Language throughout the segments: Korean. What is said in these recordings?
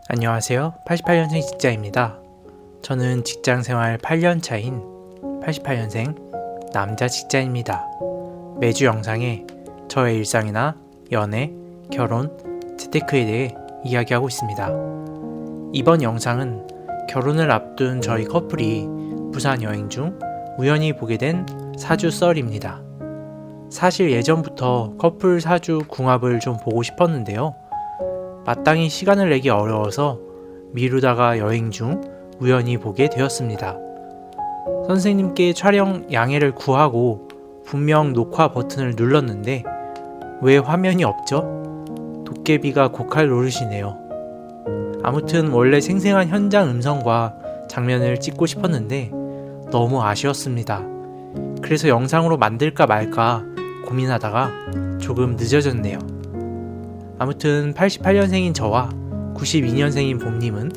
안녕하세요. 88년생 직자입니다. 저는 직장생활 8년 차인 88년생 남자 직자입니다. 매주 영상에 저의 일상이나 연애, 결혼, 재테크에 대해 이야기하고 있습니다. 이번 영상은 결혼을 앞둔 저희 커플이 부산 여행 중 우연히 보게 된 사주 썰입니다. 사실 예전부터 커플 사주 궁합을 좀 보고 싶었는데요. 마땅히 시간을 내기 어려워서 미루다가 여행 중 우연히 보게 되었습니다. 선생님께 촬영 양해를 구하고 분명 녹화 버튼을 눌렀는데 왜 화면이 없죠? 도깨비가 고칼 노릇이네요. 아무튼 원래 생생한 현장 음성과 장면을 찍고 싶었는데 너무 아쉬웠습니다. 그래서 영상으로 만들까 말까 고민하다가 조금 늦어졌네요. 아무튼 88년생인 저와 92년생인 봄님은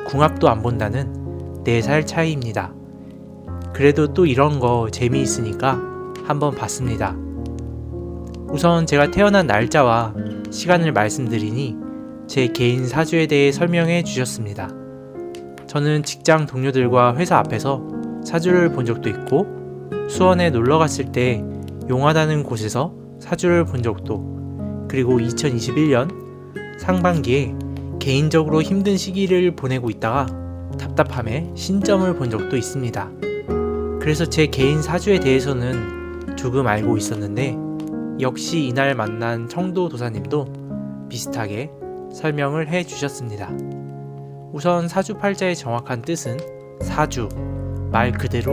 궁합도 안 본다는 4살 차이입니다. 그래도 또 이런 거 재미있으니까 한번 봤습니다. 우선 제가 태어난 날짜와 시간을 말씀드리니 제 개인 사주에 대해 설명해 주셨습니다. 저는 직장 동료들과 회사 앞에서 사주를 본 적도 있고 수원에 놀러 갔을 때 용하다는 곳에서 사주를 본 적도, 그리고 2021년 상반기에 개인적으로 힘든 시기를 보내고 있다가 답답함에 신점을 본 적도 있습니다. 그래서 제 개인 사주에 대해서는 조금 알고 있었는데 역시 이날 만난 청도 도사님도 비슷하게 설명을 해 주셨습니다. 우선 사주팔자의 정확한 뜻은 사주, 말 그대로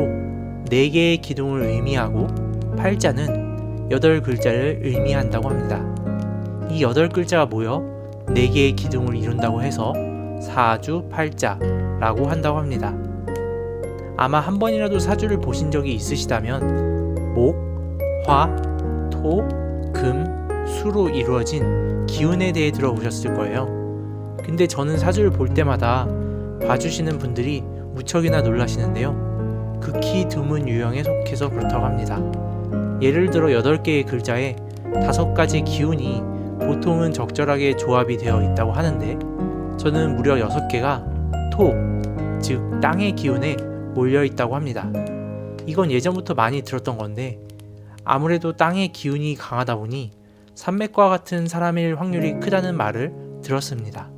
4개의 기둥을 의미하고 팔자는 8글자를 의미한다고 합니다. 이 8글자가 모여 4개의 기둥을 이룬다고 해서 사주팔자라고 한다고 합니다. 아마 한 번이라도 사주를 보신 적이 있으시다면 목, 화, 토, 금, 수로 이루어진 기운에 대해 들어보셨을 거예요. 근데 저는 사주를 볼 때마다 봐주시는 분들이 무척이나 놀라시는데요. 극히 드문 유형에 속해서 그렇다고 합니다. 예를 들어 8개의 글자에 5가지 기운이 보통은 적절하게 조합이 되어 있다고 하는데 저는 무려 6개가 토, 즉 땅의 기운에 몰려 있다고 합니다. 이건 예전부터 많이 들었던 건데 아무래도 땅의 기운이 강하다 보니 산맥과 같은 사람일 확률이 크다는 말을 들었습니다.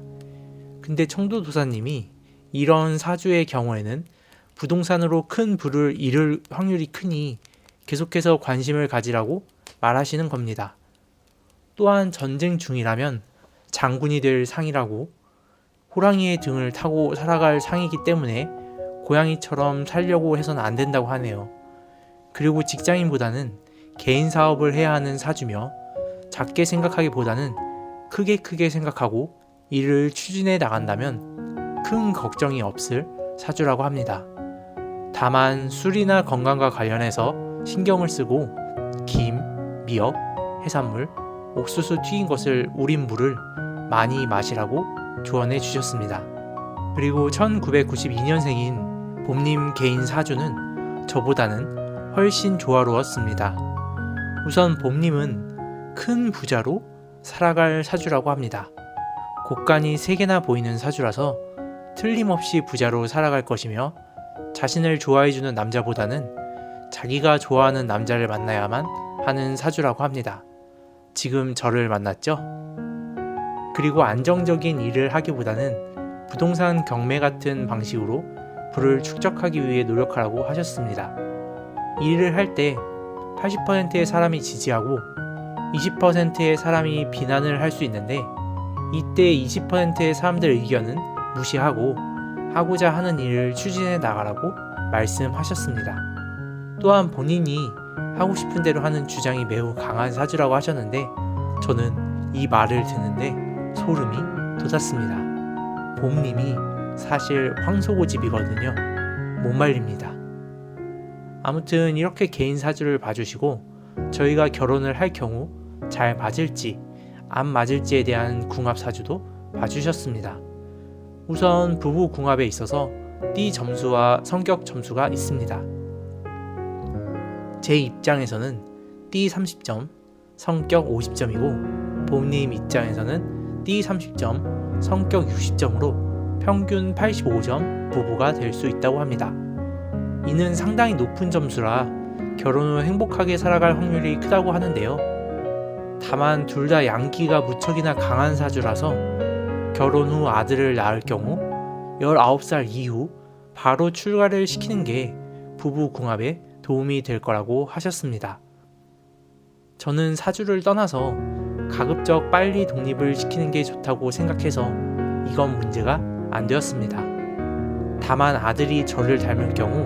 근데 청도 도사님이 이런 사주의 경우에는 부동산으로 큰 부를 이룰 확률이 크니 계속해서 관심을 가지라고 말하시는 겁니다. 또한 전쟁 중이라면 장군이 될 상이라고, 호랑이의 등을 타고 살아갈 상이기 때문에 고양이처럼 살려고 해서는 안 된다고 하네요. 그리고 직장인보다는 개인 사업을 해야 하는 사주며 작게 생각하기보다는 크게 생각하고 일을 추진해 나간다면 큰 걱정이 없을 사주라고 합니다. 다만 술이나 건강과 관련해서 신경을 쓰고 김, 미역, 해산물, 옥수수 튀긴 것을 우린 물을 많이 마시라고 조언해 주셨습니다. 그리고 1992년생인 봄님 개인 사주는 저보다는 훨씬 조화로웠습니다. 우선 봄님은 큰 부자로 살아갈 사주라고 합니다. 곡간이 3개나 보이는 사주라서 틀림없이 부자로 살아갈 것이며 자신을 좋아해주는 남자보다는 자기가 좋아하는 남자를 만나야만 하는 사주라고 합니다. 지금 저를 만났죠? 그리고 안정적인 일을 하기보다는 부동산 경매 같은 방식으로 부를 축적하기 위해 노력하라고 하셨습니다. 일을 할 때 80%의 사람이 지지하고 20%의 사람이 비난을 할 수 있는데 이때 20%의 사람들의 의견은 무시하고 하고자 하는 일을 추진해 나가라고 말씀하셨습니다. 또한 본인이 하고 싶은 대로 하는 주장이 매우 강한 사주라고 하셨는데 저는 이 말을 듣는데 소름이 돋았습니다. 봄님이 사실 황소고집이거든요. 못 말립니다. 아무튼 이렇게 개인 사주를 봐주시고 저희가 결혼을 할 경우 잘 맞을지 안 맞을지에 대한 궁합 사주도 봐주셨습니다. 우선 부부 궁합에 있어서 띠 점수와 성격 점수가 있습니다. 제 입장에서는 띠 30점, 성격 50점이고 봄님 입장에서는 띠 30점, 성격 60점으로 평균 85점 부부가 될 수 있다고 합니다. 이는 상당히 높은 점수라 결혼 후 행복하게 살아갈 확률이 크다고 하는데요. 다만 둘 다 양기가 무척이나 강한 사주라서 결혼 후 아들을 낳을 경우 19살 이후 바로 출가를 시키는 게 부부 궁합에 도움이 될 거라고 하셨습니다. 저는 사주를 떠나서 가급적 빨리 독립을 시키는 게 좋다고 생각해서 이건 문제가 안 되었습니다. 다만 아들이 저를 닮을 경우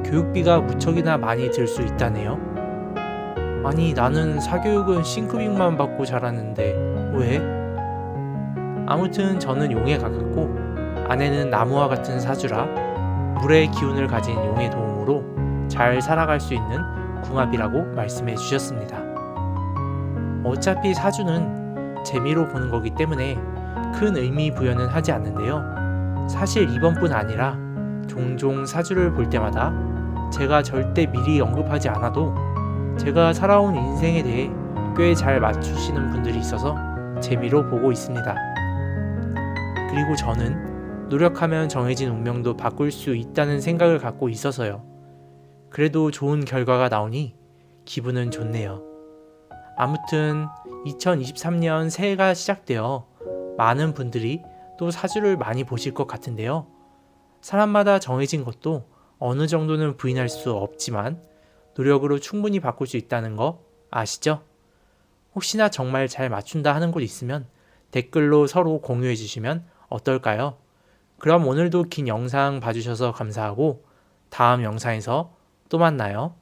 교육비가 무척이나 많이 들 수 있다네요. 아니, 나는 사교육은 싱크빅만 받고 자랐는데 왜? 아무튼 저는 용에 가깝고 아내는 나무와 같은 사주라 물의 기운을 가진 용의 도움으로 잘 살아갈 수 있는 궁합이라고 말씀해 주셨습니다. 어차피 사주는 재미로 보는 거기 때문에 큰 의미 부여는 하지 않는데요. 사실 이번뿐 아니라 종종 사주를 볼 때마다 제가 절대 미리 언급하지 않아도 제가 살아온 인생에 대해 꽤 잘 맞추시는 분들이 있어서 재미로 보고 있습니다. 그리고 저는 노력하면 정해진 운명도 바꿀 수 있다는 생각을 갖고 있어서요. 그래도 좋은 결과가 나오니 기분은 좋네요. 아무튼 2023년 새해가 시작되어 많은 분들이 또 사주를 많이 보실 것 같은데요. 사람마다 정해진 것도 어느 정도는 부인할 수 없지만 노력으로 충분히 바꿀 수 있다는 거 아시죠? 혹시나 정말 잘 맞춘다 하는 곳 있으면 댓글로 서로 공유해 주시면 어떨까요? 그럼 오늘도 긴 영상 봐주셔서 감사하고 다음 영상에서 또 만나요.